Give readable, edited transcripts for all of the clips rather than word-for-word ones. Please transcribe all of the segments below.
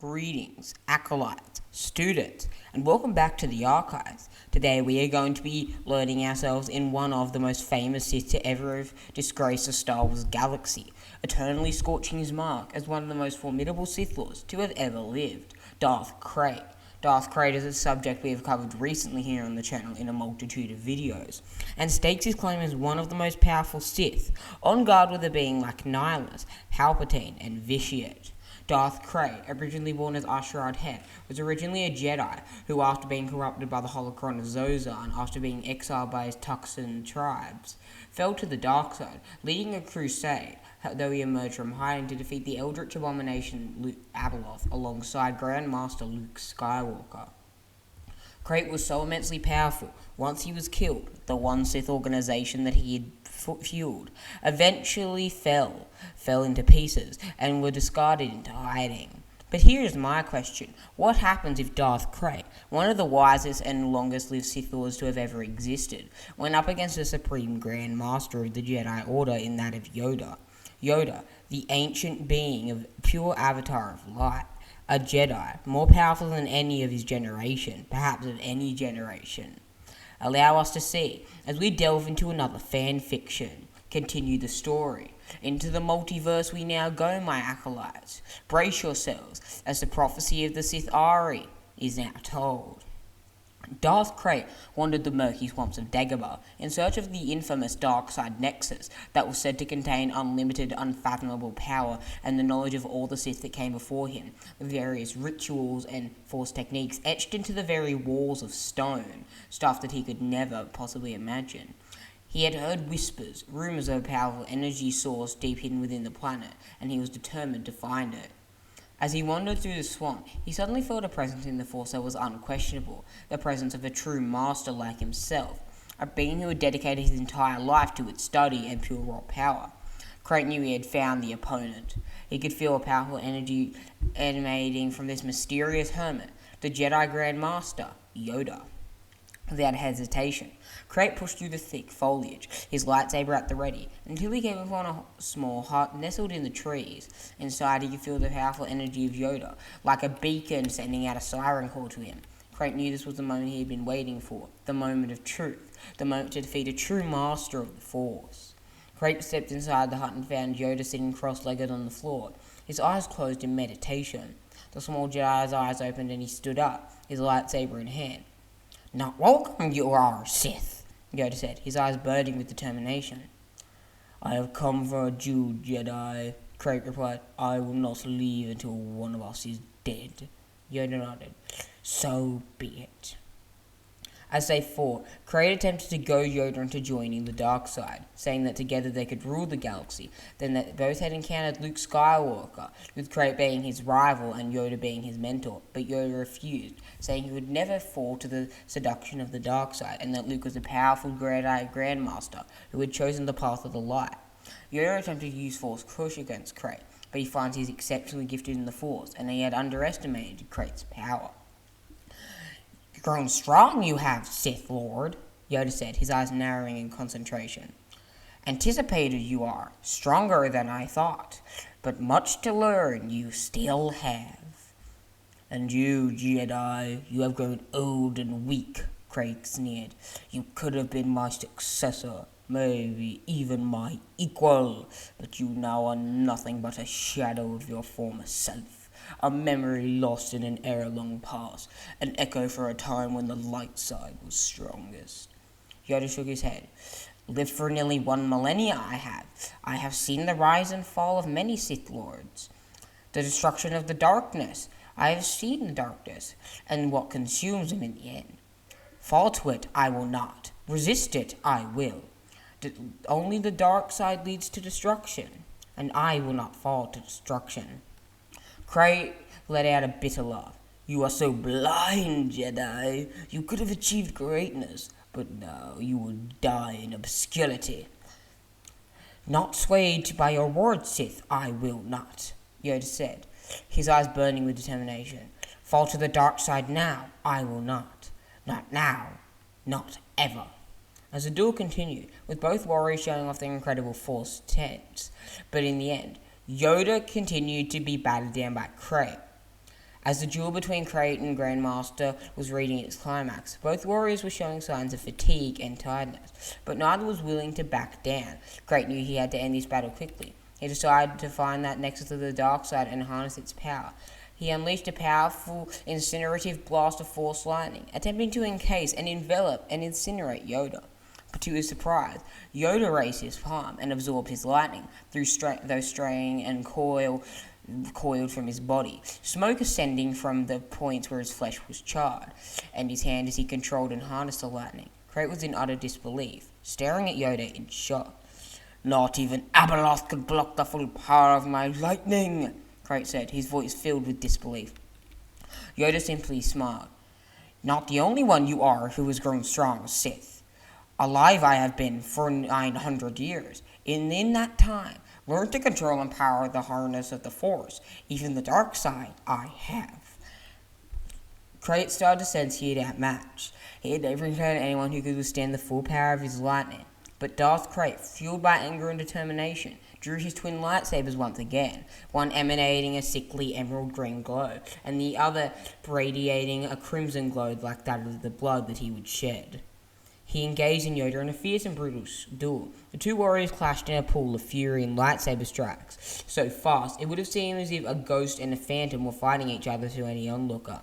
Greetings, acolytes, students, and welcome back to the archives. Today we are going to be learning ourselves in one of the most famous Sith to ever have disgraced the Star Wars galaxy, eternally scorching his mark as one of the most formidable Sith Lords to have ever lived, Darth Krayt. Darth Krayt is a subject we have covered recently here on the channel in a multitude of videos, and stakes his claim as one of the most powerful Sith, on guard with a being like Nihilus, Palpatine, and Vitiate. Darth Krayt, originally born as Ashrad Het, was originally a Jedi who, after being corrupted by the holocron of Zozar and after being exiled by his Tuxan tribes, fell to the dark side, leading a crusade, though he emerged from hiding to defeat the Eldritch Abomination Abeloth alongside Grand Master Luke Skywalker. Krayt was so immensely powerful, once he was killed, the one Sith organization that he had fueled eventually fell into pieces and were discarded into hiding. But here is my question. What happens if Darth Krayt, one of the wisest and longest-lived Sith Lords to have ever existed, went up against the Supreme Grand Master of the Jedi Order in that of Yoda? Yoda, the ancient being of pure avatar of light, a Jedi, more powerful than any of his generation, perhaps of any generation. Allow us to see, as we delve into another fan fiction, continue the story. Into the multiverse we now go, my acolytes. Brace yourselves, as the prophecy of the Sith Ari is now told. Darth Krayt wandered the murky swamps of Dagobah in search of the infamous dark side nexus that was said to contain unlimited, unfathomable power and the knowledge of all the Sith that came before him, with various rituals and force techniques etched into the very walls of stone, stuff that he could never possibly imagine. He had heard whispers, rumors of a powerful energy source deep hidden within the planet, and he was determined to find it. As he wandered through the swamp, he suddenly felt a presence in the Force that was unquestionable, the presence of a true master like himself, a being who had dedicated his entire life to its study and pure raw power. Krayt knew he had found the opponent. He could feel a powerful energy emanating from this mysterious hermit, the Jedi Grand Master, Yoda. Without hesitation, Krayt pushed through the thick foliage, his lightsaber at the ready, until he came upon a small hut nestled in the trees. Inside he could feel the powerful energy of Yoda, like a beacon sending out a siren call to him. Krayt knew this was the moment he had been waiting for, the moment of truth, the moment to defeat a true master of the Force. Krayt stepped inside the hut and found Yoda sitting cross-legged on the floor, his eyes closed in meditation. The small Jedi's eyes opened and he stood up, his lightsaber in hand. "Not welcome you are, Sith," Yoda said, his eyes burning with determination. "I have come for a Jew, Jedi," Krayt replied. "I will not leave until one of us is dead." Yoda nodded. "So be it." As they fought, Krayt attempted to goad Yoda into joining the dark side, saying that together they could rule the galaxy, then that both had encountered Luke Skywalker, with Krayt being his rival and Yoda being his mentor, but Yoda refused, saying he would never fall to the seduction of the dark side, and that Luke was a powerful Grandmaster who had chosen the path of the light. Yoda attempted to use Force push against Krayt, but he finds he's exceptionally gifted in the Force, and he had underestimated Krayt's power. "Grown strong you have, Sith Lord," Yoda said, his eyes narrowing in concentration. "Anticipated you are, stronger than I thought, but much to learn you still have." "And you, Jedi, you have grown old and weak," Krayt sneered. "You could have been my successor, maybe even my equal, but you now are nothing but a shadow of your former self. A memory lost in an era long past, an echo for a time when the light side was strongest." Yoda shook his head. "Lived for nearly 1 millennia I have. I have seen the rise and fall of many Sith Lords. The destruction of the darkness. I have seen the darkness, and what consumes them in the end. Fall to it I will not. Resist it I will. Only the dark side leads to destruction, and I will not fall to destruction." Krayt let out a bitter laugh. "You are so blind, Jedi. You could have achieved greatness, but now you will die in obscurity." "Not swayed by your words, Sith, I will not," Yoda said, his eyes burning with determination. "Fall to the dark side now, I will not. Not now, not ever." As the duel continued, with both warriors showing off their incredible force tense, but in the end, Yoda continued to be battered down by Krayt. As the duel between Crate and Grandmaster was reaching its climax, both warriors were showing signs of fatigue and tiredness, but neither was willing to back down. Crate knew he had to end this battle quickly. He decided to find that nexus of the dark side and harness its power. He unleashed a powerful incinerative blast of force lightning, attempting to encase and envelop and incinerate Yoda. But to his surprise, Yoda raised his palm and absorbed his lightning, though straying and coiled from his body, smoke ascending from the points where his flesh was charred, and his hand as he controlled and harnessed the lightning. Crate was in utter disbelief, staring at Yoda in shock. "Not even Abeloth could block the full power of my lightning," Crate said, his voice filled with disbelief. Yoda simply smiled. "Not the only one you are who has grown strong, Sith. Alive I have been for 900 years, and in that time, learned to control and power the harness of the Force. Even the dark side I have." Crate started to sense he had outmatched. He had never encountered anyone who could withstand the full power of his lightning. But Darth Crate, fueled by anger and determination, drew his twin lightsabers once again, one emanating a sickly emerald green glow, and the other radiating a crimson glow like that of the blood that he would shed. He engaged in Yoda in a fierce and brutal duel. The two warriors clashed in a pool of fury and lightsaber strikes, so fast it would have seemed as if a ghost and a phantom were fighting each other to any onlooker.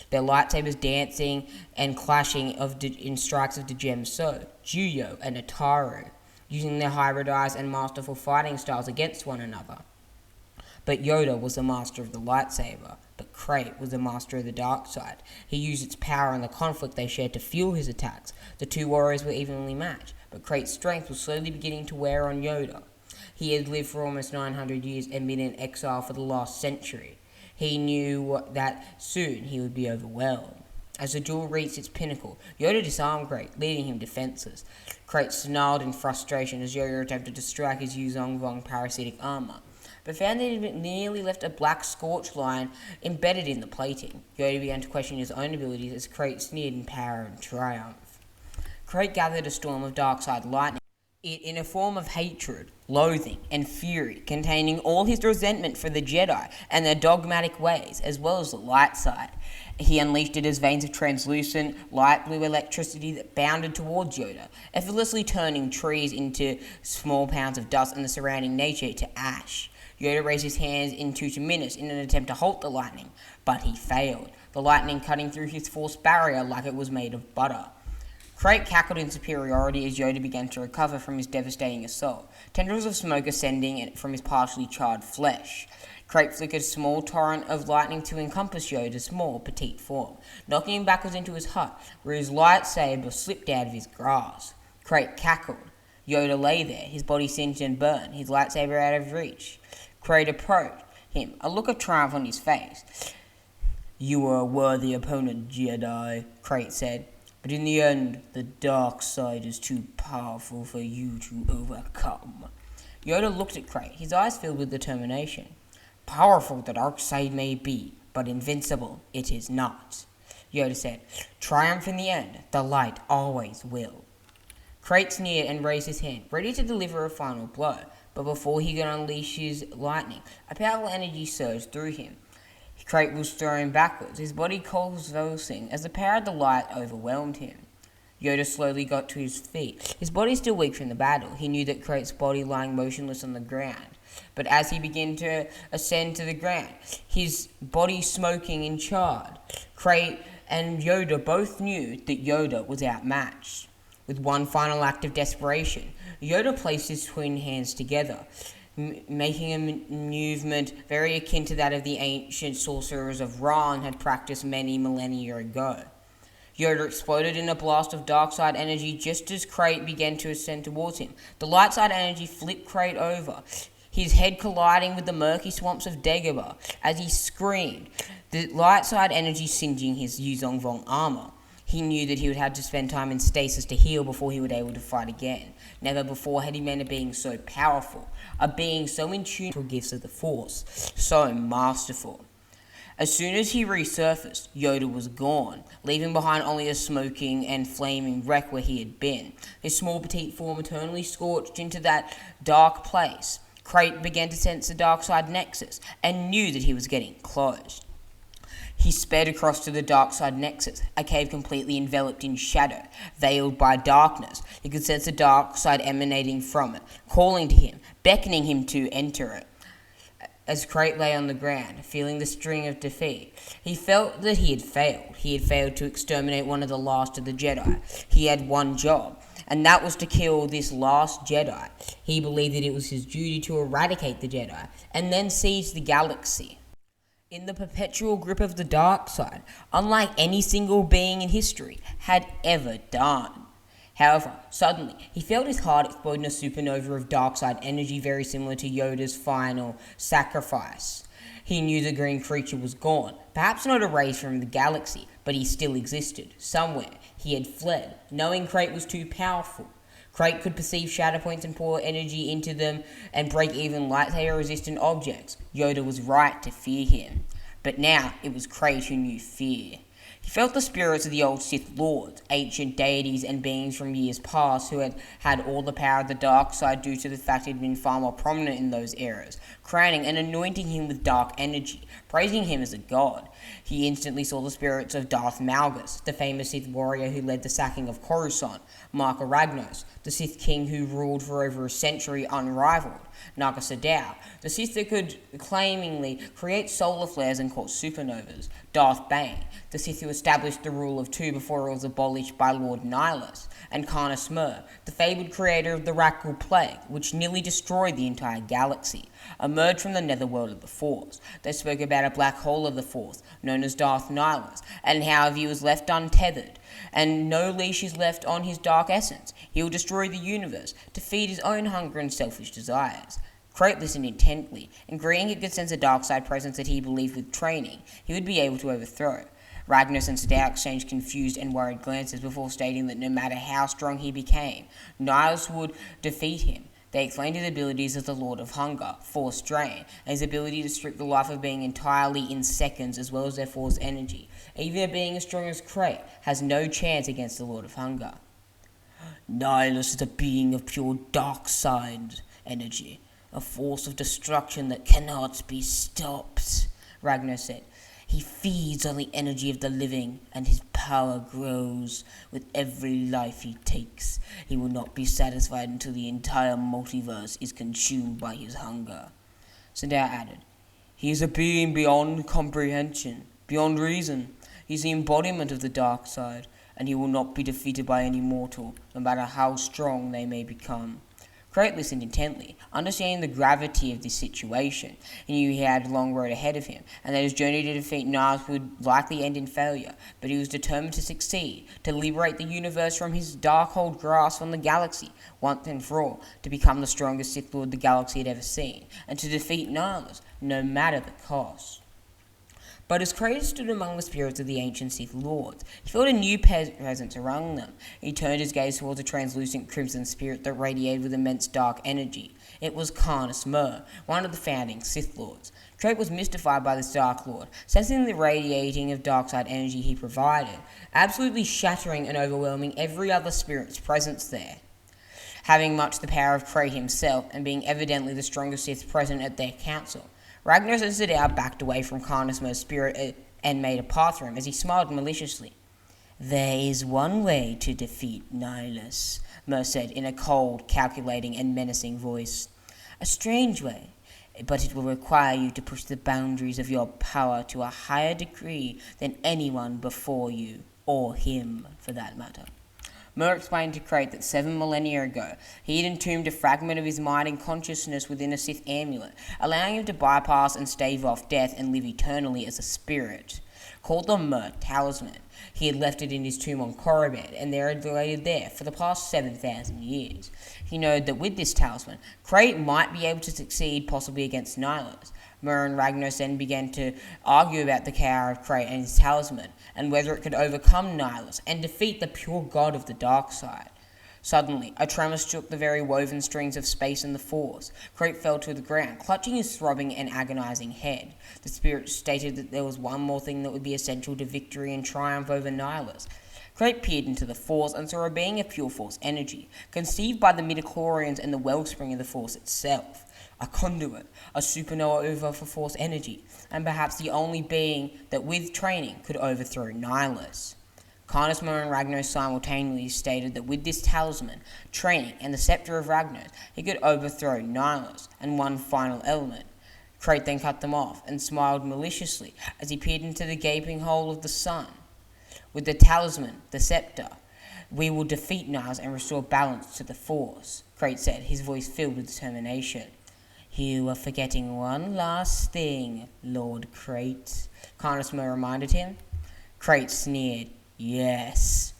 Their lightsabers dancing and clashing in strikes of Djem So, Juyo, and Ataru, using their hybridized and masterful fighting styles against one another. But Yoda was the master of the lightsaber, but Crate was the master of the dark side. He used its power and the conflict they shared to fuel his attacks. The two warriors were evenly matched, but Crate's strength was slowly beginning to wear on Yoda. He had lived for almost 900 years and been in exile for the last century. He knew that soon he would be overwhelmed. As the duel reached its pinnacle, Yoda disarmed Crate, leaving him defenseless. Crate snarled in frustration as Yoda attempted to strike his Yuzong Vong parasitic armor, but found that it nearly left a black scorch line embedded in the plating. Yoda began to question his own abilities as Crate sneered in power and triumph. Crate gathered a storm of dark-side lightning, it in a form of hatred, loathing, and fury, containing all his resentment for the Jedi and their dogmatic ways, as well as the light side. He unleashed it as veins of translucent, light blue electricity that bounded towards Yoda, effortlessly turning trees into small pounds of dust and the surrounding nature to ash. Yoda raised his hands into Terminus in an attempt to halt the lightning, but he failed, the lightning cutting through his force barrier like it was made of butter. Crate cackled in superiority as Yoda began to recover from his devastating assault, tendrils of smoke ascending from his partially charred flesh. Crate flickered a small torrent of lightning to encompass Yoda's small, petite form, knocking him backwards into his hut, where his lightsaber slipped out of his grasp. Crate cackled. Yoda lay there, his body singed and burned, his lightsaber out of reach. Crate approached him, a look of triumph on his face. "You were a worthy opponent, Jedi," Crate said. "But in the end, the dark side is too powerful for you to overcome." Yoda looked at Crate, his eyes filled with determination. "Powerful the dark side may be, but invincible it is not," Yoda said. "Triumph in the end, the light always will." Crate sneered and raised his hand, ready to deliver a final blow, but before he could unleash his lightning, a powerful energy surged through him. Crate was thrown backwards, his body convulsing as the power of the light overwhelmed him. Yoda slowly got to his feet, his body still weak from the battle. He knew that Crate's body lying motionless on the ground, but as he began to ascend to the ground, his body smoking and charred, Crate and Yoda both knew that Yoda was outmatched. With one final act of desperation, Yoda placed his twin hands together, making a movement very akin to that of the ancient sorcerers of Ran had practiced many millennia ago. Yoda exploded in a blast of dark side energy just as Crate began to ascend towards him. The light side energy flipped Crate over, his head colliding with the murky swamps of Dagobah as he screamed, the light side energy singeing his Yuzong Vong armor. He knew that he would have to spend time in stasis to heal before he would be able to fight again. Never before had he met a being so powerful, a being so in tune to gifts of the Force, so masterful. As soon as he resurfaced, Yoda was gone, leaving behind only a smoking and flaming wreck where he had been, his small petite form eternally scorched into that dark place. Crate began to sense the dark side nexus and knew that he was getting close. He sped across to the dark side nexus, a cave completely enveloped in shadow, veiled by darkness. He could sense the dark side emanating from it, calling to him, beckoning him to enter it. As Crate lay on the ground, feeling the sting of defeat, he felt that he had failed. He had failed to exterminate one of the last of the Jedi. He had one job, and that was to kill this last Jedi. He believed that it was his duty to eradicate the Jedi, and then seize the galaxy. In the perpetual grip of the dark side, unlike any single being in history had ever done. However, suddenly, he felt his heart explode in a supernova of dark side energy very similar to Yoda's final sacrifice. He knew the green creature was gone, perhaps not erased from the galaxy, but he still existed. Somewhere, he had fled, knowing Crate was too powerful. Crate could perceive shadow points and pour energy into them and break even lightsaber-resistant objects. Yoda was right to fear him. But now, it was Crate who knew fear. He felt the spirits of the old Sith Lords, ancient deities and beings from years past who had all the power of the dark side due to the fact he had been far more prominent in those eras, crowning and anointing him with dark energy, praising him as a god. He instantly saw the spirits of Darth Malgus, the famous Sith warrior who led the sacking of Coruscant, Marka Ragnos, the Sith king who ruled for over a century unrivaled, Naga Sadow, the Sith that could claimingly create solar flares and cause supernovas, Darth Bane, the Sith who established the rule of two before it was abolished by Lord Nihilus, and Karna Smur, the fabled creator of the Rakghoul Plague, which nearly destroyed the entire galaxy, emerged from the netherworld of the Force. They spoke about a black hole of the Force, known as Darth Nihilus, and how if he was left untethered, and no leash is left on his dark essence, he will destroy the universe to feed his own hunger and selfish desires. Crate listened intently, agreeing he could sense a dark side presence that he believed with training he would be able to overthrow. Ragnos and Sadow exchanged confused and worried glances before stating that no matter how strong he became, Nihilus would defeat him. They explained his abilities as the Lord of Hunger, Force Drain, and his ability to strip the life of being entirely in seconds as well as their Force energy. Even a being as strong as Crate has no chance against the Lord of Hunger. Nihilus is a being of pure dark side energy, a force of destruction that cannot be stopped, Ragnar said. He feeds on the energy of the living, and his power grows with every life he takes. He will not be satisfied until the entire multiverse is consumed by his hunger. Sadow added, he is a being beyond comprehension, beyond reason. He is the embodiment of the dark side, and he will not be defeated by any mortal, no matter how strong they may become. Crate listened intently, understanding the gravity of this situation. He knew he had a long road ahead of him, and that his journey to defeat Nihilus would likely end in failure, but he was determined to succeed, to liberate the universe from his dark-hold grasp on the galaxy, once and for all, to become the strongest Sith Lord the galaxy had ever seen, and to defeat Nihilus, no matter the cost. But as Kratos stood among the spirits of the ancient Sith Lords, he felt a new presence around them. He turned his gaze towards a translucent crimson spirit that radiated with immense dark energy. It was Karna Smur, one of the founding Sith Lords. Kratos was mystified by this Dark Lord, sensing the radiating of dark side energy he provided, absolutely shattering and overwhelming every other spirit's presence there. Having much the power of Kratos himself, and being evidently the strongest Sith present at their council, Ragnar and Sadow backed away from Karna Smur's spirit and made a path for him as he smiled maliciously. There is one way to defeat Nihilus, Mer said in a cold, calculating and menacing voice. A strange way, but it will require you to push the boundaries of your power to a higher degree than anyone before you, or him, for that matter. Mer explained to Crate that 7 millennia ago, he had entombed a fragment of his mind and consciousness within a Sith amulet, allowing him to bypass and stave off death and live eternally as a spirit. Called the Mer Talisman, he had left it in his tomb on Korriban, and there had laid there for the past 7,000 years. He noted that with this talisman, Crate might be able to succeed possibly against Nihilus. Mer and Ragnos then began to argue about the power of Crate and his talisman, and whether it could overcome Nihilus and defeat the pure god of the dark side. Suddenly, a tremor shook the very woven strings of space and the Force. Crate fell to the ground, clutching his throbbing and agonizing head. The spirit stated that there was one more thing that would be essential to victory and triumph over Nihilus. Crate peered into the Force and saw a being of pure Force energy, conceived by the midichlorians and the wellspring of the Force itself. a conduit, a supernova for force energy, and perhaps the only being that with training could overthrow Nihilus. Carnisma and Ragnos simultaneously stated that with this talisman, training, and the Scepter of Ragnos, he could overthrow Nihilus and one final element. Crate then cut them off and smiled maliciously as he peered into the gaping hole of the sun. With the talisman, the scepter, we will defeat Nihilus and restore balance to the Force, Crate said, his voice filled with determination. You are forgetting one last thing, Lord Crate, Carnisma reminded him. Crate sneered. Yes,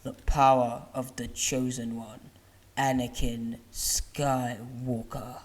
the power of the Chosen One, Anakin Skywalker.